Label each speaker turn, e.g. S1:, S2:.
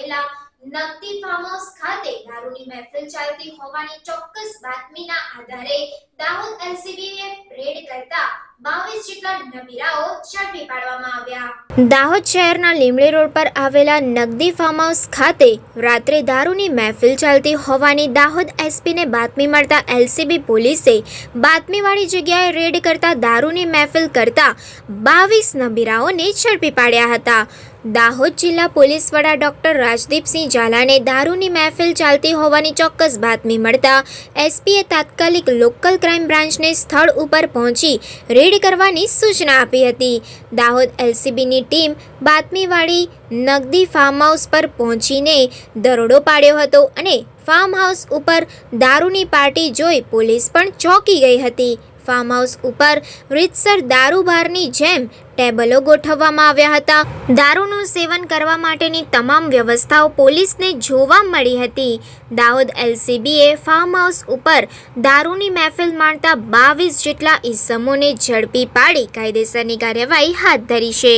S1: આવેલા નકદી farm house ખાતે દારૂની મહેફિલ ચાલતી હોવાની ચોક્કસ બાતમીના આધારે દાહોદ એલસીબીએ રેડ કરતા 22 જેટલા નબીરાઓ ઝડપી પાડવામાં આવ્યા। દાહોદ શહેરના લીમડી રોડ પર આવેલા નકદી ફાર્મ હાઉસ ખાતે રાત્રે દારૂની મહેફિલ ચાલતી હોવાની દાહોદ એસપીને બાતમી મળતા એલસીબી પોલીસે બાતમીવાળી જગ્યાએ રેડ કરતા દારૂની મહેફિલ કરતા 22 નબીરાઓને ઝડપી પાડ્યા હતા। દાહોદ જિલ્લા પોલીસ વડા ડોક્ટર રાજદીપસિંહ ઝાલાને દારૂની મહેફિલ ચાલતી હોવાની ચોક્કસ બાતમી મળતા એસપીએ તાત્કાલિક લોકલ ક્રાઇમ બ્રાન્ચને સ્થળ ઉપર પહોંચી રેડ કરવાની સૂચના આપી હતી। દાહોદ એલસીબીની ટીમ બાતમીવાળી નકદી ફાર્મ હાઉસ પર પહોંચીને દરોડો પાડ્યો હતો અને ફાર્મ હાઉસ ઉપર દારૂની પાર્ટી જોઈ પોલીસ પણ ચોંકી ગઈ હતી। ફાર્મ હાઉસ ઉપર રીતસર દારૂ બારની જેમ ટેબલો ગોઠવવામાં આવ્યા હતા। દારૂનું સેવન કરવા માટેની તમામ વ્યવસ્થાઓ પોલીસને જોવા મળી હતી। દાહોદ એલસીબીએ ફાર્મ હાઉસ ઉપર દારૂની મહેફિલ માણતા 22 જેટલા ઈસમોને ઝડપી પાડી કાયદેસરની કાર્યવાહી હાથ ધરી છે।